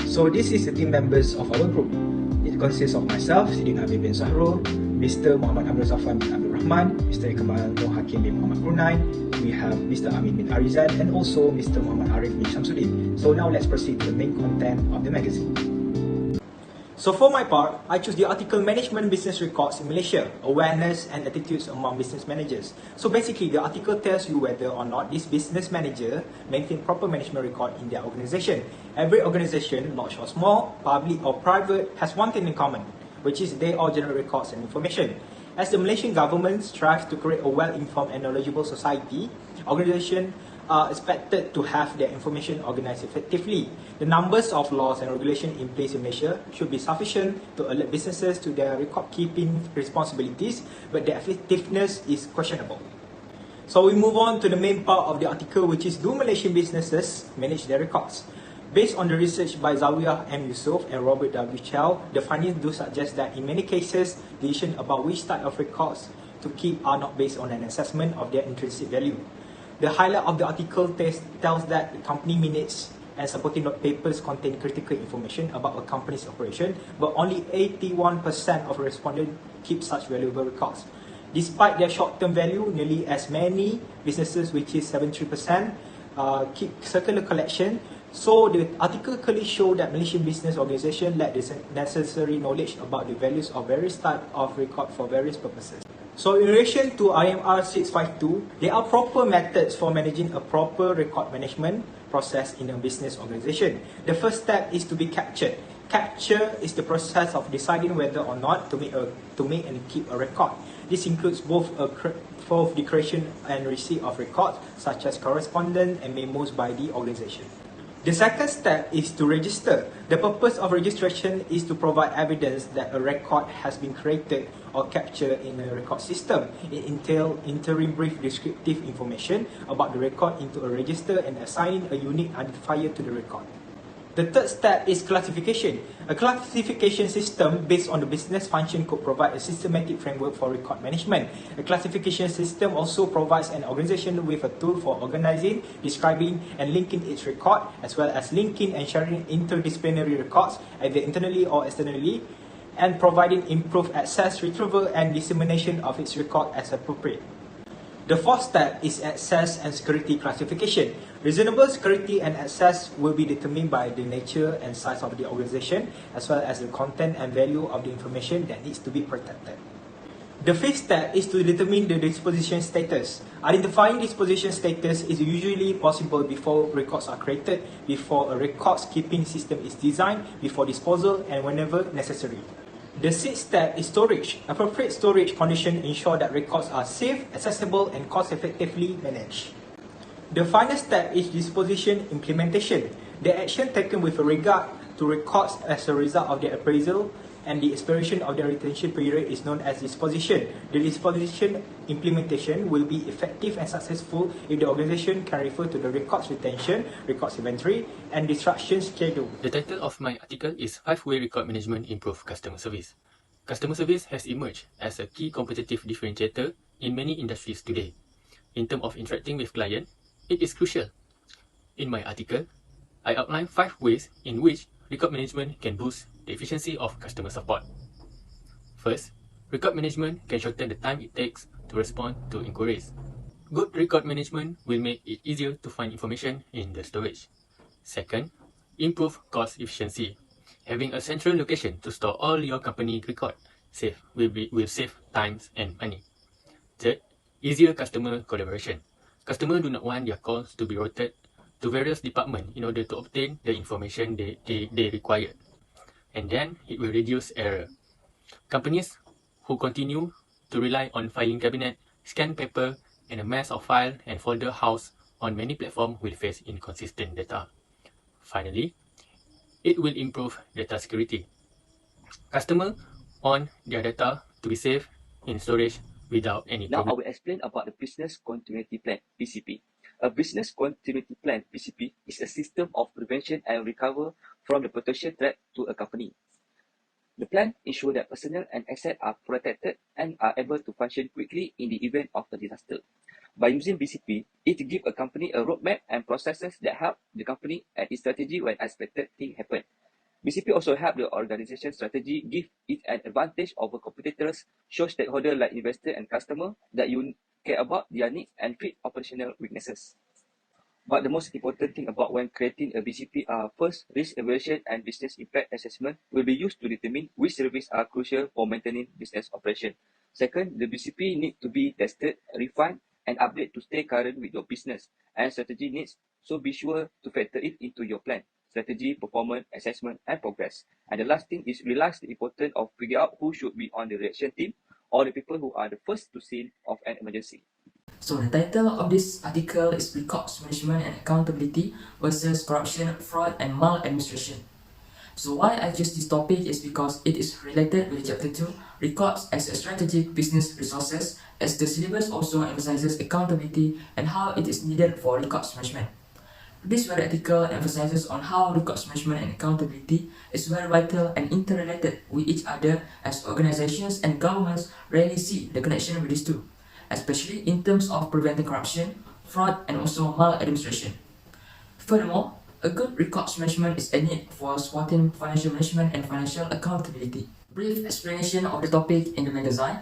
So this is the team members of our group. It consists of myself, Sidin Habib bin Zahrul, Mr. Muhammad Abdul Zafar bin Abdul Rahman, Mr. Kamal Nur Hakim bin Muhammad Brunei, we have Mr. Amin bin Arizan, and also Mr. Muhammad Arif bin Shamsuddin. So now let's proceed to the main content of the magazine. So for my part, I choose the article Management Business Records in Malaysia, Awareness and Attitudes Among Business Managers. So basically, the article tells you whether or not this business manager maintain proper management record in their organisation. Every organisation, large or small, public or private, has one thing in common, which is they all generate records and information. As the Malaysian government strives to create a well-informed and knowledgeable society, organisations are expected to have their information organised effectively. The numbers of laws and regulations in place in Malaysia should be sufficient to alert businesses to their record-keeping responsibilities, but their effectiveness is questionable. So we move on to the main part of the article, which is do Malaysian businesses manage their records? Based on the research by Zawiyah M. Yusof and Robert W. Chow, the findings do suggest that in many cases, decisions about which type of records to keep are not based on an assessment of their intrinsic value. The highlight of the article tells that the company minutes and supporting note papers contain critical information about a company's operation, but only 81% of respondents keep such valuable records. Despite their short-term value, nearly as many businesses, which is 73%, keep circular collection. So the article clearly shows that Malaysian business organisations lack the necessary knowledge about the values of various types of record for various purposes. So in relation to IMR652, there are proper methods for managing a proper record management process in a business organisation. The first step is to be captured. Capture is the process of deciding whether or not to make and keep a record. This includes both the creation and receipt of records, such as correspondence and memos by the organisation. The second step is to register. The purpose of registration is to provide evidence that a record has been created or captured in a record system. It entails entering brief descriptive information about the record into a register and assigning a unique identifier to the record. The third step is classification. A classification system based on the business function could provide a systematic framework for record management. A classification system also provides an organization with a tool for organizing, describing, and linking its record, as well as linking and sharing interdisciplinary records, either internally or externally, and providing improved access, retrieval, and dissemination of its record as appropriate. The fourth step is access and security classification. Reasonable security and access will be determined by the nature and size of the organization, as well as the content and value of the information that needs to be protected. The fifth step is to determine the disposition status. Identifying disposition status is usually possible before records are created, before a records keeping system is designed, before disposal, and whenever necessary. The sixth step is storage. Appropriate storage conditions ensure that records are safe, accessible, and cost-effectively managed. The final step is disposition implementation. The action taken with regard to records as a result of their appraisal and the expiration of their retention period is known as disposition. The disposition implementation will be effective and successful if the organisation can refer to the records retention, records inventory, and destruction schedule. The title of my article is 5-Way Record Management Improve Customer Service. Customer service has emerged as a key competitive differentiator in many industries today. In terms of interacting with clients, it is crucial. In my article, I outline 5 ways in which record management can boost the efficiency of customer support. First, record management can shorten the time it takes to respond to inquiries. Good record management will make it easier to find information in the storage. Second, improve cost efficiency. Having a central location to store all your company record will save time and money. Third, easier customer collaboration. Customers do not want their calls to be routed to various departments in order to obtain the information they require. And then it will reduce error. Companies who continue to rely on filing cabinet, scan paper, and a mass of file and folder housed on many platforms will face inconsistent data. Finally, it will improve data security. Customers want their data to be safe in storage without any Now problem. I will explain about the Business Continuity Plan, BCP. A Business Continuity Plan, BCP, is a system of prevention and recovery from the potential threat to a company. The plan ensures that personnel and assets are protected and are able to function quickly in the event of a disaster. By using BCP, it gives a company a roadmap and processes that help the company and its strategy when unexpected things happen. BCP also help the organization strategy, give it an advantage over competitors, show stakeholders like investor and customer that you care about their needs and treat operational weaknesses. But the most important thing about when creating a BCP are first, risk evaluation and business impact assessment will be used to determine which services are crucial for maintaining business operation. Second, the BCP need to be tested, refined, and updated to stay current with your business and strategy needs. So be sure to factor it into your plan, strategy, performance, assessment, and progress. And the last thing is realize the importance of figure out who should be on the reaction team or the people who are the first to scene of an emergency. So the title of this article is Recourse Management and Accountability versus Corruption, Fraud and Maladministration. So why I choose this topic is because it is related with Chapter 2, Recourse as a Strategic Business Resources, as the syllabus also emphasizes accountability and how it is needed for recourse management. This very article emphasizes on how recourse management and accountability is very vital and interrelated with each other, as organizations and governments rarely see the connection with these two, especially in terms of preventing corruption, fraud, and also maladministration. Furthermore, a good recourse management is a need for supporting financial management and financial accountability. Brief explanation of the topic in the magazine.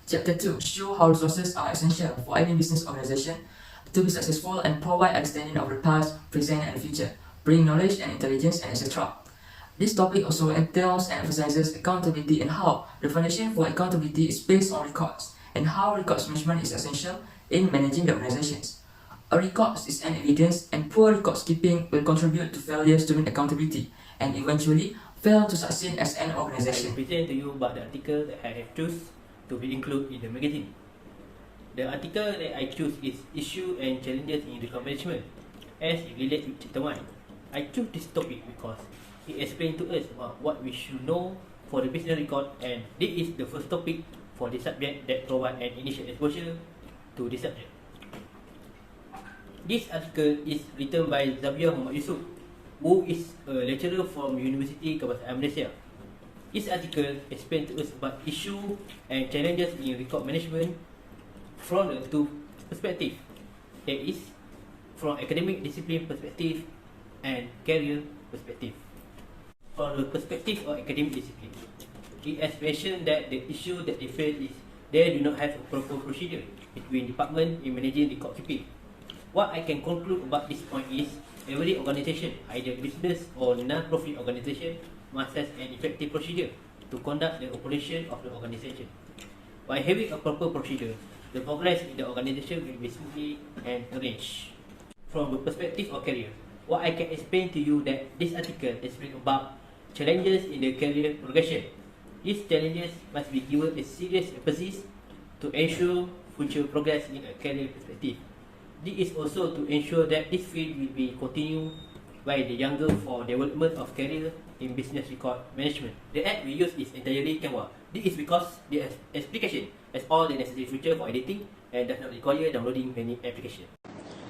Chapter 2 shows how resources are essential for any business organization to be successful and provide understanding of the past, present, and future, bring knowledge and intelligence, and etc. This topic also entails and emphasizes accountability and how the foundation for accountability is based on recourse, and how recourse management is essential in managing the organizations. A recourse is an evidence, and poor recourse keeping will contribute to failures to meet accountability and eventually fail to succeed as an I organization. will present to you about the article that I have chosen to be included in the magazine. The article that I choose is Issue and Challenges in Record Management, as it relates with Chapter 1. I choose this topic because it explains to us about what we should know for the business record, and this is the first topic for the subject that provides an initial exposure to the subject. This article is written by Zabiah Muhammad Yusuf, who is a lecturer from University Kebangsaan Malaysia. This article explains to us about issues and challenges in record management from the two perspectives, that is, from academic discipline perspective and career perspective. From the perspective of academic discipline, it has mentioned that the issue that they face is they do not have a proper procedure between departments in managing record keeping. What I can conclude about this point is every organization, either business or non-profit organization, must have an effective procedure to conduct the operation of the organization. By having a proper procedure, the progress in the organization will be smoothly and arranged. From the perspective of career, what I can explain to you that this article explains about challenges in the career progression. These challenges must be given a serious emphasis to ensure future progress in a career perspective. This is also to ensure that this field will be continued by the younger for development of career in business record management. The app we use is entirely Canva. This is because the application has all the necessary features for editing and does not require downloading many applications.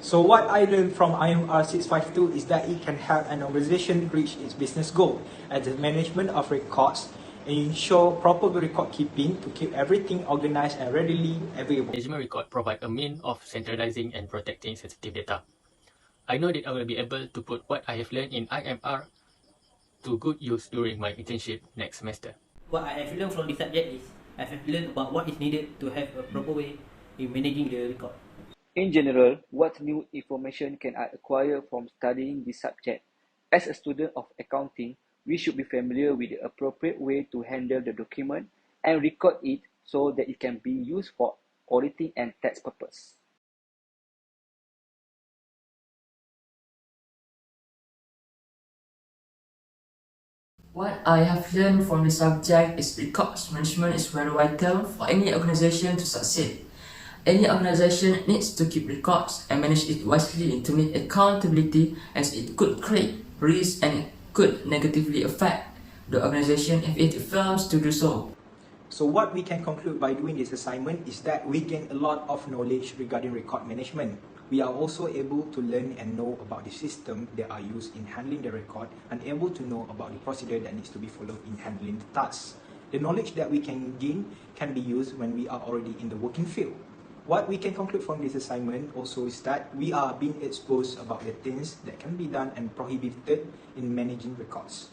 So what I learned from IMR652 is that it can help an organization reach its business goal as the management of records and ensure proper record keeping to keep everything organized and readily available. Management record provide a means of centralizing and protecting sensitive data. I know that I will be able to put what I have learned in IMR to good use during my internship next semester. What I have learned from this subject is I have learned about what is needed to have a proper way in managing the record. In general, what new information can I acquire from studying this subject? As a student of accounting, we should be familiar with the appropriate way to handle the document and record it so that it can be used for auditing and tax purpose. What I have learned from the subject is recourse management is very vital for any organization to succeed. Any organization needs to keep records and manage it wisely to meet accountability, as it could create risk and it could negatively affect the organization if it fails to do so. So what we can conclude by doing this assignment is that we gain a lot of knowledge regarding record management. We are also able to learn and know about the system that are used in handling the record and able to know about the procedure that needs to be followed in handling the tasks. The knowledge that we can gain can be used when we are already in the working field. What we can conclude from this assignment also is that we are being exposed about the things that can be done and prohibited in managing records.